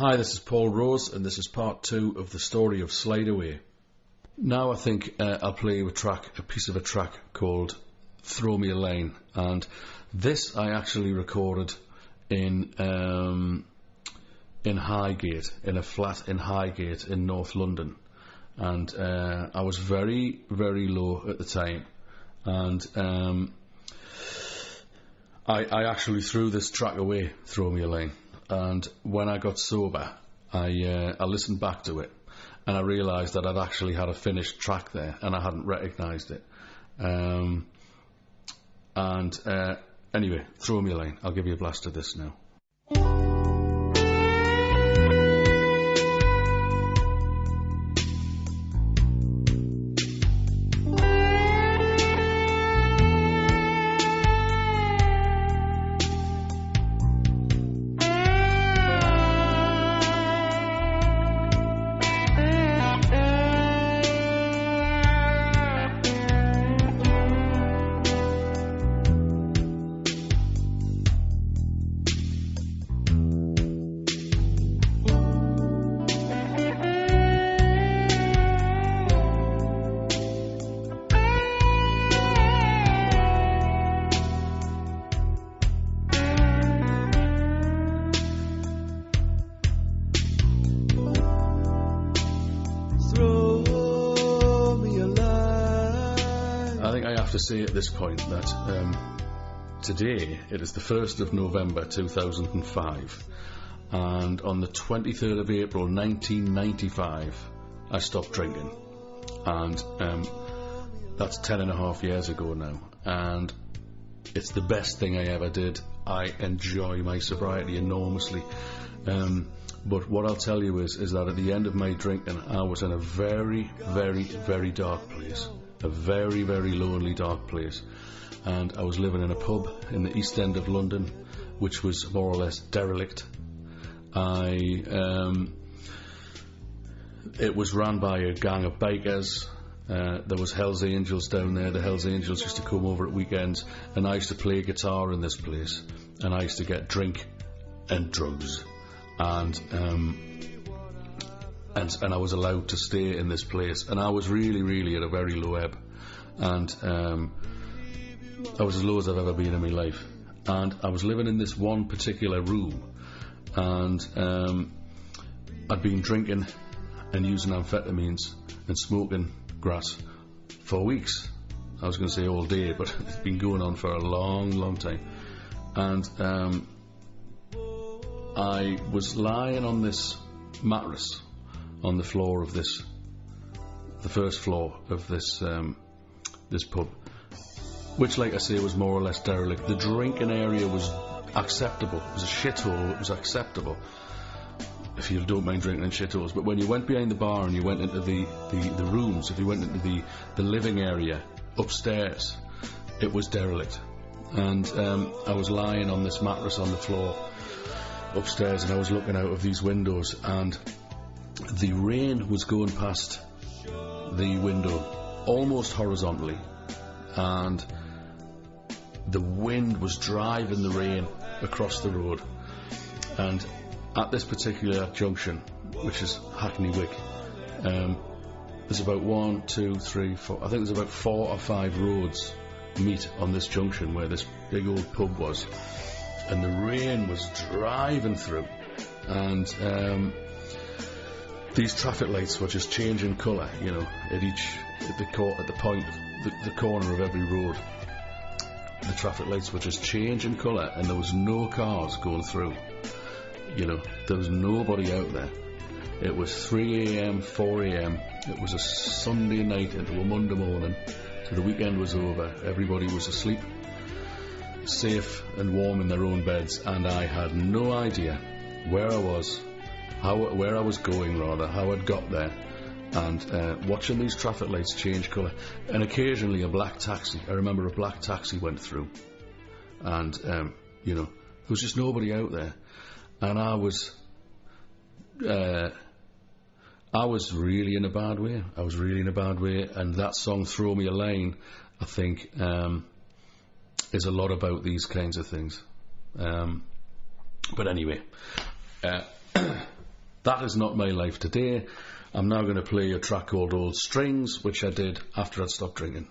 Hi, this is Paul Rose, and this is part 2 of the story of Slideaway. Now I think I'll play you a piece of a track called Throw Me a Line, and this I actually recorded in Highgate, in a flat in Highgate in North London, and I was very, very low at the time, and I actually threw this track away, Throw Me a Line. And when I got sober, I listened back to it, and I realised that I'd actually had a finished track there, and I hadn't recognised it. Anyway, Throw Me a Line. I'll give you a blast of this now. I think I have to say at this point that today it is the 1st of November 2005, and on the 23rd of April 1995 I stopped drinking, and that's 10.5 years ago now, and it's the best thing I ever did. I enjoy my sobriety enormously, but what I'll tell you is that at the end of my drinking I was in a very, very, very dark place. A very, very lonely, dark place, and I was living in a pub in the East End of London, which was more or less derelict. It was run by a gang of bikers. There was Hells Angels down there. The Hells Angels used to come over at weekends, and I used to play guitar in this place, and I used to get drink and drugs, and I was allowed to stay in this place, and I was really, really at a very low ebb, and I was as low as I've ever been in my life, and I was living in this one particular room, and I'd been drinking and using amphetamines and smoking grass for weeks. I was going to say all day, but it's been going on for a long, long time, and I was lying on this mattress on the floor of the first floor of this pub, which, like I say, was more or less derelict. The drinking area was acceptable. It was a shithole. It was acceptable if you don't mind drinking in shitholes. But when you went behind the bar and you went into the rooms, if you went into the living area upstairs, it was derelict. And I was lying on this mattress on the floor upstairs, and I was looking out of these windows, and the rain was going past the window almost horizontally, and the wind was driving the rain across the road. And at this particular junction, which is Hackney Wick, there's about 1, 2, 3, 4, I think there's about 4 or 5 roads meet on this junction where this big old pub was, and the rain was driving through, and these traffic lights were just changing colour, you know, at the point, the corner of every road. The traffic lights were just changing colour, and there was no cars going through. You know, there was nobody out there. It was 3 a.m, 4 a.m. It was a Sunday night into a Monday morning, so the weekend was over. Everybody was asleep, safe and warm in their own beds, and I had no idea where I was, where I was going, rather, how I'd got there, and watching these traffic lights change colour, and occasionally a black taxi. I remember a black taxi went through, and you know, there was just nobody out there, and I was really in a bad way. I was really in a bad way, and that song "Throw Me a Line," I think, is a lot about these kinds of things. But anyway, that is not my life today. I'm now going to play a track called Old Strings, which I did after I'd stopped drinking.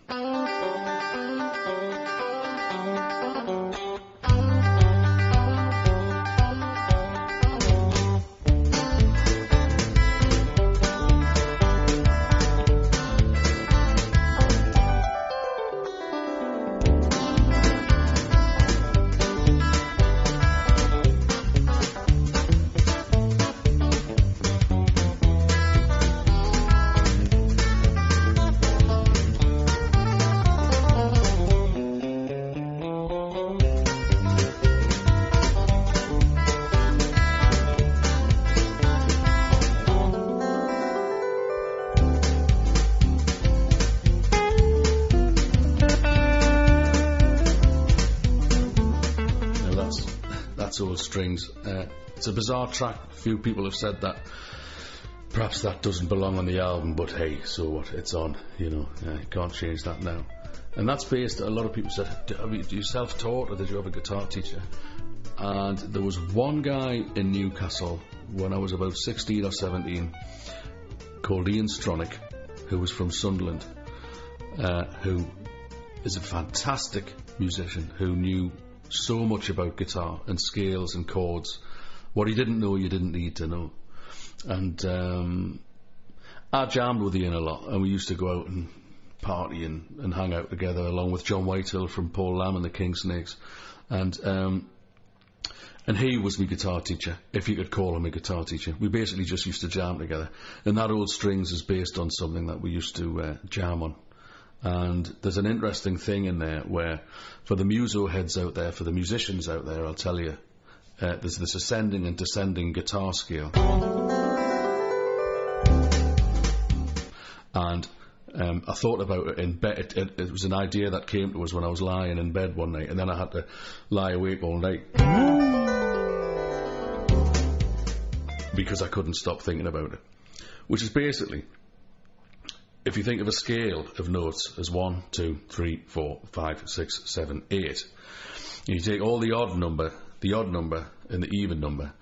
Old Strings. It's a bizarre track. A few people have said that perhaps that doesn't belong on the album, but hey, so what? It's on, you can't change that now. And that's based, a lot of people said, do you self-taught or did you have a guitar teacher? And there was one guy in Newcastle when I was about 16 or 17 called Ian Stronach, who was from Sunderland, who is a fantastic musician who knew so much about guitar and scales and chords. What he didn't know, you didn't need to know. And I jammed with Ian a lot, and we used to go out and party and hang out together, along with John Whitehill from Paul Lamb and the King Snakes. And he was my guitar teacher, if you could call him a guitar teacher. We basically just used to jam together. And that Old Strings is based on something that we used to jam on. And there's an interesting thing in there where, for the muso heads out there, for the musicians out there, I'll tell you, there's this ascending and descending guitar scale. And I thought about it in bed. It was an idea that came to us when I was lying in bed one night, and then I had to lie awake all night because I couldn't stop thinking about it. Which is basically, if you think of a scale of notes as 1, 2, 3, 4, 5, 6, 7, 8, and you take all the odd number and the even number,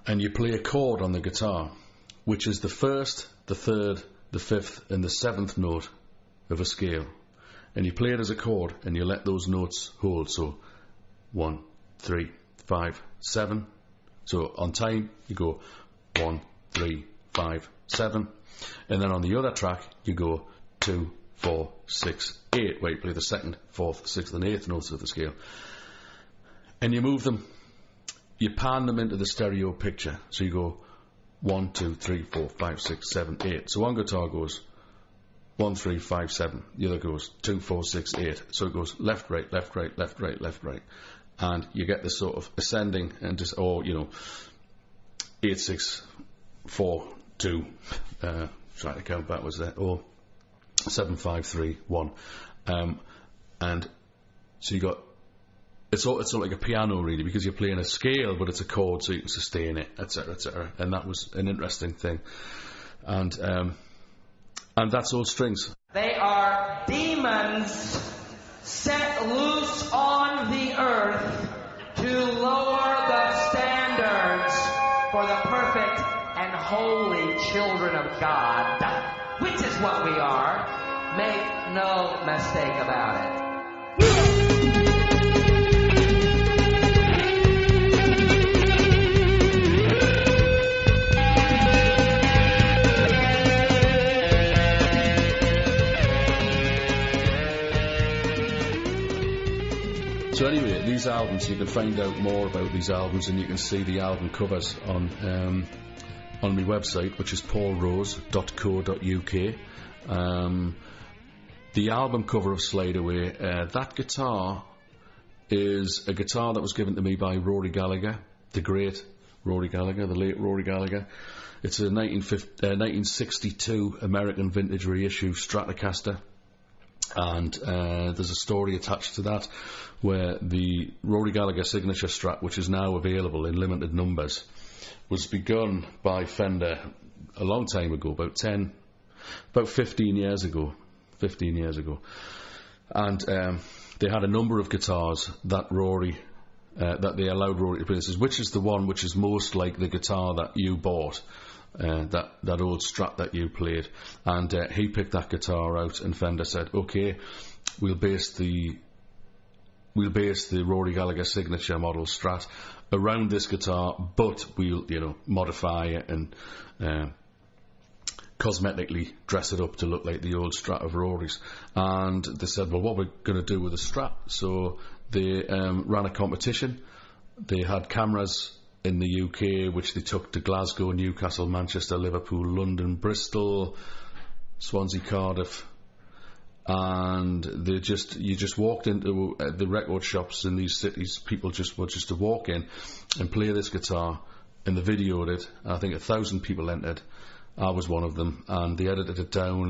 and you play a chord on the guitar, which is the first, the third, the fifth, and the seventh note of a scale, and you play it as a chord, and you let those notes hold. So 1, 3, 5, 7. So on time you go 1, 3, 5, 7. And then on the other track, you go 2, 4, 6, 8, where you play the second, fourth, sixth, and eighth notes of the scale. And you move them, you pan them into the stereo picture. So you go 1, 2, 3, 4, 5, 6, 7, 8. So one guitar goes 1, 3, 5, 7. The other goes 2, 4, 6, 8. So it goes left, right, left, right, left, right, left, right. And you get this sort of ascending and just, 8, 6, 4, 2, trying to count backwards there, or 7, 5, 3, 1, and so you got, it's all like a piano really, because you're playing a scale but it's a chord, so you can sustain it, etc., etc. And that was an interesting thing, and that's Old Strings. They are demons set loose on the earth to lower the standards for the perfect and holy children of God, which is what we are. Make no mistake about it. So anyway, these albums, you can find out more about these albums, and you can see the album covers on my website, which is paulrose.co.uk. The album cover of Slideaway, that guitar is a guitar that was given to me by Rory Gallagher, the great Rory Gallagher, the late Rory Gallagher. It's a 1962 American vintage reissue Stratocaster, and there's a story attached to that where the Rory Gallagher signature Strat, which is now available in limited numbers, was begun by Fender a long time ago, about 15 years ago. And they had a number of guitars that Rory that they allowed Rory to play. This is, which is the one which is most like the guitar that you bought, that old Strat that you played. And he picked that guitar out, and Fender said, okay, we'll base the Rory Gallagher signature model Strat around this guitar, but we'll, modify it and cosmetically dress it up to look like the old Strat of Rory's. And they said, well, what we're going to do with the Strat? So they ran a competition. They had cameras in the UK, which they took to Glasgow, Newcastle, Manchester, Liverpool, London, Bristol, Swansea, Cardiff, and you just walked into the record shops in these cities. People were just to walk in and play this guitar, and they videoed it. I think 1,000 people entered. I was one of them, and they edited it down.